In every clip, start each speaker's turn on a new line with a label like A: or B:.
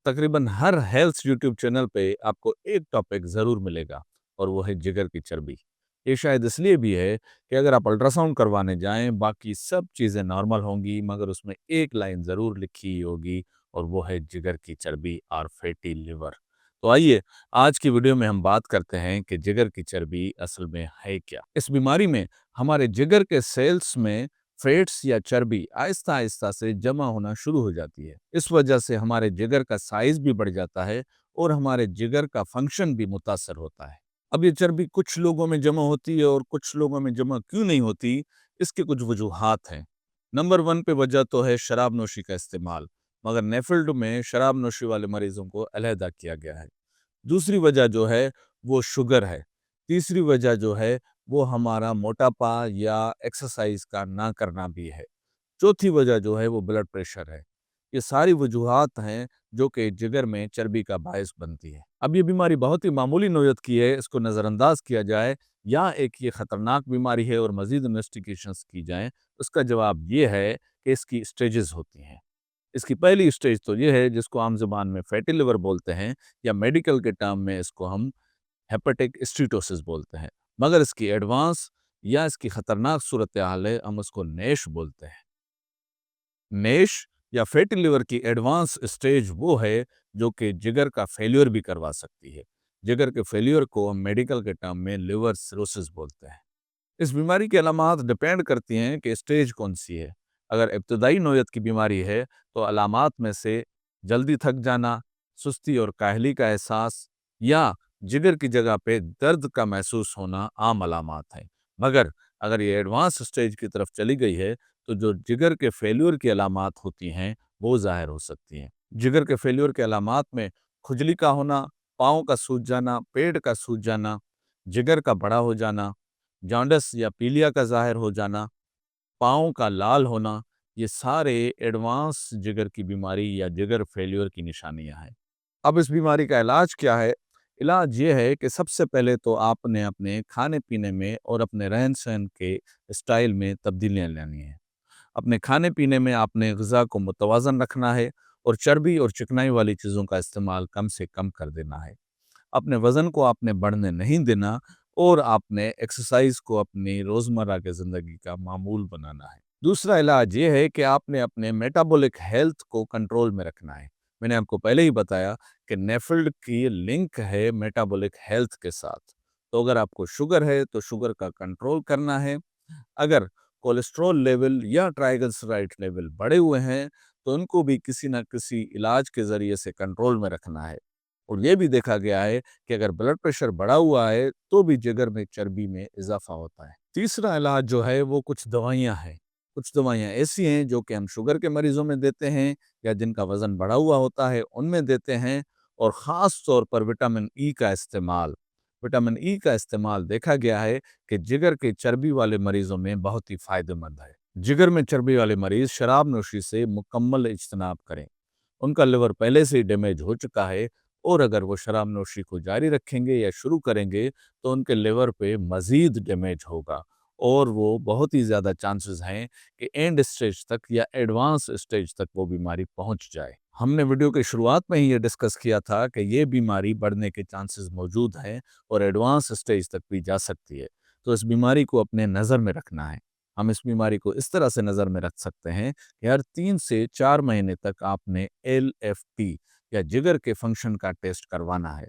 A: तकरीबन हर health YouTube channel पे आपको एक टॉपिक ज़रूर मिलेगा और वो है जिगर की चर्बी। ये शायद इसलिए भी है कि अगर आप अल्ट्रासाउंड करवाने जाएँ, बाकी सब चीज़ें नॉर्मल होंगी, मगर उसमें एक लाइन ज़रूर लिखी होगी और वो है जिगर की चर्बी और फैटी लिवर। तो आइए, आज की वीडियो में हम बात करते हैं कि जिगर की चर्बी असल में है क्या? इस बीमारी में हमारे जिगर के सेल्स में फैट्स या चर्बी आहिस्ता-आहिस्ता से जमा होना शुरू हो जाती है। इस वजह से हमारे जिगर का साइज भी बढ़ जाता है और हमारे जिगर का फंक्शन भी मुतासर होता है। अब ये चर्बी कुछ लोगों में जमा होती है और कुछ लोगों में जमा क्यों नहीं होती, इसके कुछ वजूहात हैं। नंबर 1 पे वजह तो है शराब नोशी का इस्तेमाल, मगर नेफिल्ड में शराब नोशी वाले मरीजों को अलहदा किया गया है। दूसरी वजह जो है वो शुगर है। तीसरी वजह जो है वो हमारा मोटापा या एक्सरसाइज का ना करना भी है। चौथी वजह जो है वो ब्लड प्रेशर है। ये सारी वजूहात हैं जो कि जिगर में चर्बी का बायस बनती है। अब ये बीमारी बहुत ही मामूली नौयत की है, इसको नज़रअंदाज किया जाए या एक ये खतरनाक बीमारी है और मजीद इन्वेस्टिगेशंस की जाएं, उसका जवाब ये है कि इसकी स्टेजेस होती हैं। इसकी पहली स्टेज तो ये है जिसको आम ज़ुबान में फैटी लिवर बोलते हैं या मेडिकल के टर्म में इसको हम हेपेटिक स्टीटोसिस बोलते हैं। मगर इसकी एडवांस या इसकी खतरनाक सूरत हाल है, हम उसको नैश बोलते हैं। नैश या फैटी लिवर की एडवांस स्टेज वो है जो कि जिगर का फेल्योर भी करवा सकती है। जिगर के फेल्योर को हम मेडिकल के टर्म में लिवर सिरोसिस बोलते हैं। इस बीमारी की अलामात डिपेंड करती हैं कि स्टेज कौन सी है। अगर इब्तदाई नौयत की बीमारी है तो अलामात में से जल्दी थक जाना, सुस्ती और काहली का एहसास या जिगर की जगह पे दर्द का महसूस होना आम अलामात हैं। मगर अगर ये एडवांस स्टेज की तरफ चली गई है तो जो जिगर के फेल्योर की अलामात होती हैं वो ज़ाहिर हो सकती हैं। जिगर के फेल्योर के अलामात में खुजली का होना, पाँव का सूज जाना, पेट का सूज जाना, जिगर का बड़ा हो जाना, जॉन्डिस या पीलिया का ज़ाहिर हो जाना, पाँव का लाल होना, ये सारे एडवांस जिगर की बीमारी या जिगर फेल्योर की निशानियां हैं। अब इस बीमारी का इलाज क्या है? इलाज ये है कि सबसे पहले तो आपने अपने खाने-पीने में और अपने रहन-सहन के स्टाइल में तब्दीलियां लानी है। अपने खाने-पीने में आपने ग़िज़ा को मुतवाज़न रखना है और चर्बी और चिकनाई वाली चीज़ों का इस्तेमाल कम से कम कर देना है। अपने वज़न को आपने बढ़ने नहीं देना और आपने एक्सरसाइज़ को अपनी रोज़मर्रा की ज़िंदगी का मामूल बनाना है। दूसरा इलाज ये है कि आपने अपने मेटाबॉलिक हेल्थ को कंट्रोल में रखना है। मैंने आपको पहले ही बताया कि नेफिल्ड की लिंक है मेटाबॉलिक हेल्थ के साथ। तो अगर आपको शुगर है तो शुगर का कंट्रोल करना है। अगर कोलेस्ट्रॉल लेवल या ट्राइग्लिसराइड लेवल बढ़े हुए हैं तो उनको भी किसी न किसी इलाज के ज़रिए से कंट्रोल में रखना है। और ये भी देखा गया है कि अगर ब्लड प्रेशर बढ़ा हुआ है तो भी जिगर में चर्बी में इजाफा होता है। तीसरा इलाज जो है वो कुछ दवाइयाँ हैं। कुछ दवाइयाँ ऐसी हैं जो कि हम शुगर के मरीजों में देते हैं या जिनका वजन बढ़ा हुआ होता है उनमें देते हैं। और ख़ास तौर पर विटामिन ई का इस्तेमाल देखा गया है कि जिगर के चर्बी वाले मरीजों में बहुत ही फायदेमंद है। जिगर में चर्बी वाले मरीज शराब नोशी से मुकम्मल इज्तनाब करें। उनका लिवर पहले से ही डैमेज हो चुका है और अगर वो शराब नोशी को जारी रखेंगे या शुरू करेंगे तो उनके लिवर पे मज़ीद डैमेज होगा और वो बहुत ही ज़्यादा चांसेस हैं कि एंड स्टेज तक या एडवांस स्टेज तक वो बीमारी पहुंच जाए। हमने वीडियो की शुरुआत में ही ये डिस्कस किया था कि ये बीमारी बढ़ने के चांसेस मौजूद हैं और एडवांस स्टेज तक भी जा सकती है। तो इस बीमारी को अपने नज़र में रखना है। हम इस बीमारी को इस तरह से नज़र में रख सकते हैं कि हर 3 से 4 महीने तक आपने एलएफटी या जिगर के फंक्शन का टेस्ट करवाना है।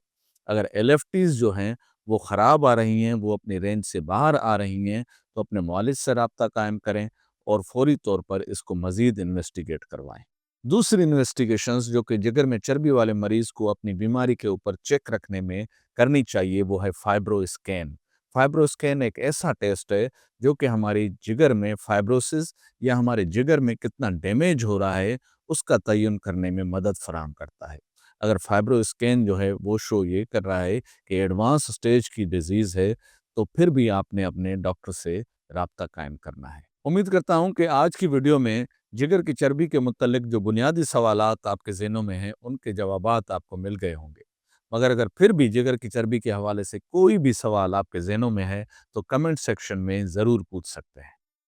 A: अगर एलएफटीज़ जो हैं वो ख़राब आ रही हैं, वो अपनी रेंज से बाहर आ रही हैं, तो अपने मुआलिज से राब्ता कायम करें और फौरी तौर पर इसको मज़ीद इन्वेस्टिगेट करवाएं। दूसरी इन्वेस्टिगेशंस जो कि जिगर में चर्बी वाले मरीज़ को अपनी बीमारी के ऊपर चेक रखने में करनी चाहिए वो है फाइब्रोस्कैन। फाइब्रोस्कैन एक ऐसा टेस्ट है जो कि हमारी जिगर में फाइब्रोसिस या हमारे जिगर में कितना डैमेज हो रहा है उसका तयन करने में मदद फराहम करता है। अगर फाइब्रोस्कैन जो है वो शो ये कर रहा है कि एडवांस स्टेज की डिजीज़ है तो फिर भी आपने अपने डॉक्टर से राब्ता कायम करना है। उम्मीद करता हूँ कि आज की वीडियो में जिगर की चर्बी के मुत्तलिक जो बुनियादी सवालात आपके ज़हनों में हैं उनके जवाबात आपको मिल गए होंगे। मगर अगर फिर भी जिगर की चर्बी के हवाले से कोई भी सवाल आपके ज़हनों में है तो कमेंट सेक्शन में ज़रूर पूछ सकते हैं।